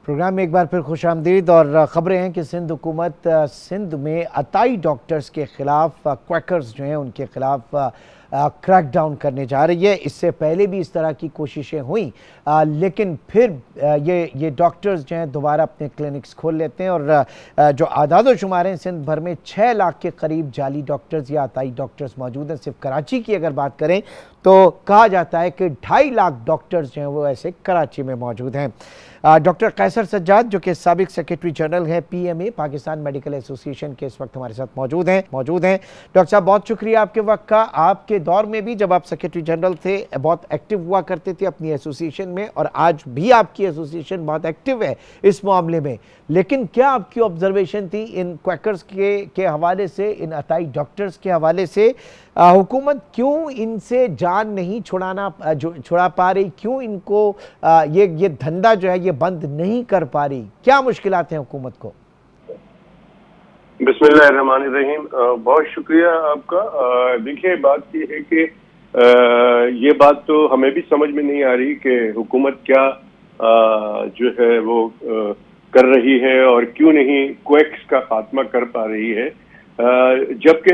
Programme में एक बार फिर खुशामदीद। और ख़बरें हैं कि सिंध हुकूमत सिंध में अताई डॉक्टर्स के ख़िलाफ़, क्वैकर्स जो हैं उनके ख़िलाफ़ क्रैकडाउन करने जा रही है। इससे पहले भी इस तरह की कोशिशें हुई, लेकिन फिर ये डॉक्टर्स जो हैं दोबारा अपने क्लिनिक्स खोल लेते हैं। और जो आदाद शुमार हैं, सिंध भर में 6 लाख के करीब जाली डॉक्टर्स या अताई डॉक्टर्स मौजूद हैं। सिर्फ कराची की अगर बात करें तो कहा जाता है कि 2.5 लाख डॉक्टर्स जो हैं वो ऐसे कराची में मौजूद हैं। डॉक्टर कैसर सज्जाद जो कि साबिक सेक्रेटरी जनरल हैं PMA पाकिस्तान मेडिकल एसोसिएशन के, इस वक्त हमारे साथ मौजूद हैं। डॉक्टर साहब, बहुत शुक्रिया आपके वक्त का। आपके दौर में भी जब आप सेक्रेटरी जनरल थे बहुत एक्टिव हुआ करते थे अपनी एसोसिएशन में, और आज भी आपकी एसोसिएशन बहुत एक्टिव है इस मामले में। लेकिन क्या आपकी ऑब्जर्वेशन थी इन क्वैकर्स के हवाले से, इन अताई डॉक्टर्स के हवाले से? हुकूमत क्यों इनसे जान नहीं छुड़ा पा रही? क्यों इनको ये धंधा जो है ये बंद नहीं कर पा रही? क्या मुश्किलात हैं हुकूमत को? बिस्मिल्लाहिर्रहमानिर्रहीम। बहुत शुक्रिया आपका। देखिए, बात ये है कि ये बात तो हमें भी समझ में नहीं आ रही कि हुकूमत क्या जो है वो कर रही है और क्यों नहीं क्वैक्स का खात्मा कर पा रही है, जबकि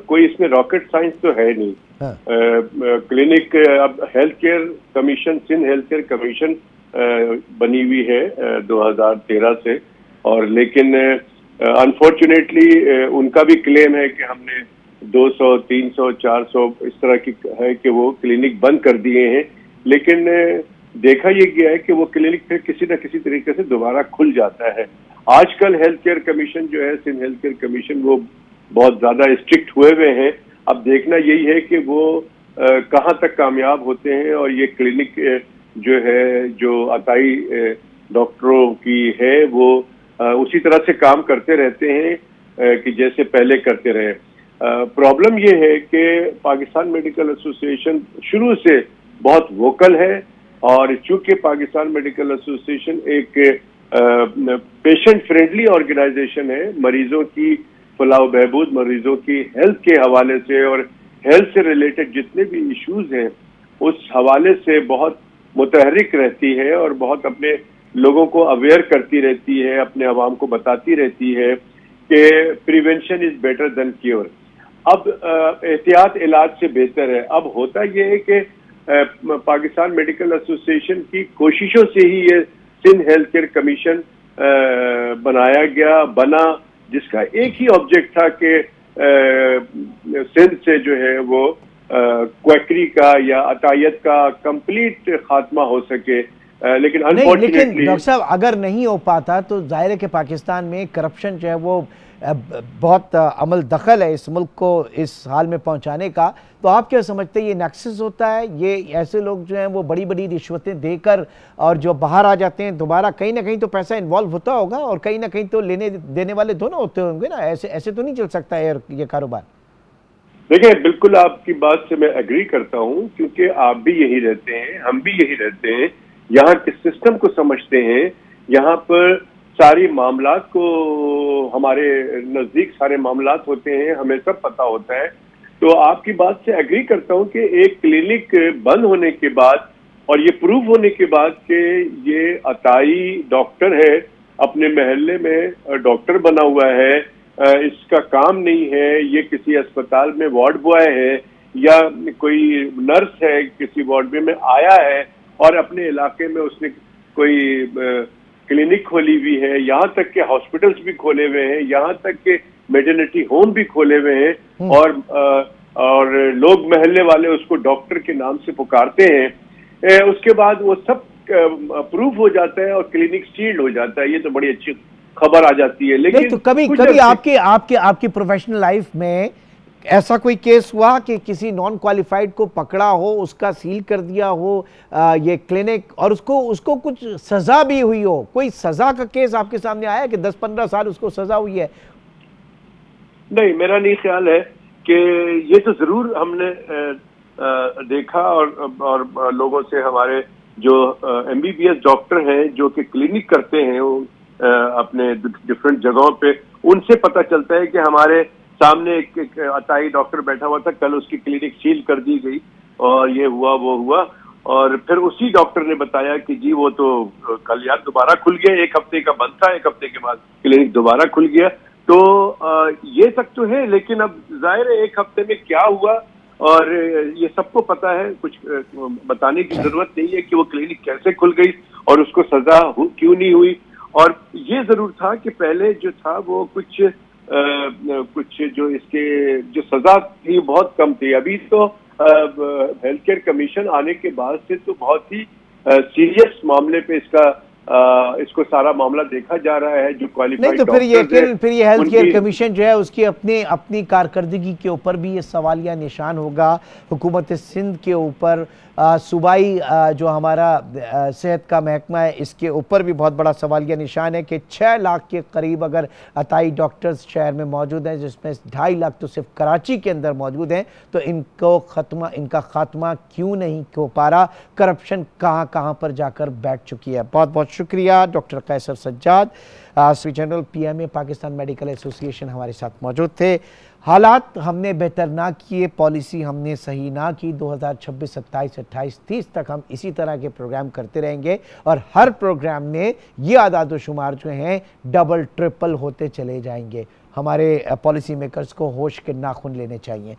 कोई इसमें रॉकेट साइंस तो है नहीं। क्लिनिक, अब health care commission, Sindh health care commission बनी हुई है 2013 से, और लेकिन अनफॉर्चुनेटली उनका भी क्लेम है कि हमने 200, 300, 400 इस तरह की है कि वो क्लिनिक बंद कर दिए हैं। लेकिन देखा ये गया है कि वो क्लिनिक फिर किसी न किसी तरीके से दोबारा खुल जाता है। आजकल हेल्थ केयर कमीशन जो है, सिंध हेल्थ केयर कमीशन, वो बहुत ज्यादा स्ट्रिक्ट हुए हैं। अब देखना यही है कि वो कहाँ तक कामयाब होते हैं, और ये क्लिनिक जो है, जो अताई डॉक्टरों की है, वो उसी तरह से काम करते रहते हैं कि जैसे पहले करते रहे। प्रॉब्लम ये है कि पाकिस्तान मेडिकल एसोसिएशन शुरू से बहुत वोकल है, और चूंकि पाकिस्तान मेडिकल एसोसिएशन एक पेशेंट फ्रेंडली ऑर्गेनाइजेशन है, मरीजों की फलाह बहबूद, मरीजों की हेल्थ के हवाले से और हेल्थ से रिलेटेड जितने भी इश्यूज हैं उस हवाले से बहुत मुतहरिक रहती है, और बहुत अपने लोगों को अवेयर करती रहती है, अपने अवाम को बताती रहती है कि prevention is better than cure. अब एहतियात इलाज से बेहतर है। अब होता यह है कि पाकिस्तान मेडिकल एसोसिएशन की कोशिशों से ही ये सिंध हेल्थ केयर कमीशन बना, जिसका एक ही ऑब्जेक्ट था कि सिंध से जो है वो क्वैकरी का या अतायत का कंप्लीट खात्मा हो सके। लेकिन अनफॉर्चुनेटली डॉक्टर साहब, अगर नहीं हो पाता तो जाहिर है कि पाकिस्तान में करप्शन जो है वो बहुत अमल दखल है इस मुल्क को इस हाल में पहुंचाने का। तो आप क्या समझते हैं, ये नक्सस होता है? ये ऐसे लोग जो हैं वो बड़ी बड़ी रिश्वतें देकर और जो बाहर आ जाते हैं, दोबारा कहीं ना कहीं तो पैसा इन्वॉल्व होता होगा, और कहीं ना कहीं तो लेने देने वाले दोनों होते होंगे ना? ऐसे तो नहीं चल सकता है ये कारोबार। देखिए, बिल्कुल आपकी बात से मैं एग्री करता हूं, क्योंकि आप भी यही रहते हैं, हम भी यही रहते हैं, यहाँ के सिस्टम को समझते हैं। यहाँ पर सारी मामलात को, हमारे नजदीक सारे मामलात होते हैं, हमें सब पता होता है। तो आपकी बात से एग्री करता हूं कि एक क्लिनिक बंद होने के बाद और ये प्रूव होने के बाद कि ये अताई डॉक्टर है, अपने महल्ले में डॉक्टर बना हुआ है, इसका काम नहीं है, ये किसी अस्पताल में वार्ड बॉय है या कोई नर्स है, किसी वार्ड में आया है और अपने इलाके में उसने कोई क्लिनिक खोली हुई है, यहाँ तक के हॉस्पिटल्स भी खोले हुए हैं, यहाँ तक के मेटर्निटी होम भी खोले हुए हैं, और लोग महल्ले वाले उसको डॉक्टर के नाम से पुकारते हैं। उसके बाद वो सब प्रूफ हो जाता है और क्लिनिक सील्ड हो जाता है। ये तो बड़ी अच्छी खबर आ जाती है। लेकिन तो कभी आपकी प्रोफेशनल लाइफ में ऐसा कोई केस हुआ कि किसी नॉन क्वालिफाइड को पकड़ा हो, उसका सील कर दिया हो ये क्लिनिक, और उसको कुछ सजा भी हुई हो? कोई सजा का केस आपके सामने आया कि 10-15 साल उसको सजा हुई है? नहीं, मेरा नहीं ख्याल है कि ये तो जरूर हमने देखा, और लोगों से, हमारे जो MBBS डॉक्टर हैं जो कि क्लिनिक करते हैं अपने डिफरेंट जगहों पे, उनसे पता चलता है कि हमारे सामने एक अताई डॉक्टर बैठा हुआ था, कल उसकी क्लिनिक सील कर दी गई और ये हुआ वो हुआ। और फिर उसी डॉक्टर ने बताया कि जी वो तो कल यार दोबारा खुल गया, 1 हफ्ते का बंद था, 1 हफ्ते के बाद क्लिनिक दोबारा खुल गया। तो ये सब तो है, लेकिन अब जाहिर है 1 हफ्ते में क्या हुआ और ये सबको पता है, कुछ बताने की जरूरत नहीं है कि वो क्लिनिक कैसे खुल गई और उसको सजा क्यों नहीं हुई। और ये जरूर था कि पहले जो था वो कुछ जो इसके जो सजा थी बहुत कम थी। अभी तो हेल्थ केयर कमीशन आने के बाद से तो बहुत ही सीरियस मामले पे इसको सारा मामला देखा जा रहा है। जो क्वालिफाइड नहीं तो फिर ये हेल्थ केयर कमीशन जो है उसकी अपनी कारकर्दगी के ऊपर भी ये सवालिया निशान होगा। हुकूमत सिंध के ऊपर, सूबाई जो हमारा सेहत का महकमा है, इसके ऊपर भी बहुत बड़ा सवालिया निशान है कि 6 लाख के करीब अगर अताई डॉक्टर्स शहर में मौजूद हैं, जिसमें 2.5 लाख तो सिर्फ कराची के अंदर मौजूद हैं, तो इनका खात्मा क्यों नहीं हो पा रहा? करप्शन कहाँ कहाँ पर जाकर बैठ चुकी है। बहुत बहुत शुक्रिया doctor Qaiser Sajjad, general PMA Pakistan medical association, हमारे साथ मौजूद थे। हालात हमने बेहतर ना किए, पॉलिसी हमने सही ना की। 2026, 27, 28, 30 तक हम इसी तरह के प्रोग्राम करते रहेंगे और हर प्रोग्राम में ये आदाद शुमार जो हैं डबल ट्रिपल होते चले जाएंगे। हमारे पॉलिसी मेकर्स को होश के नाखून लेने चाहिए।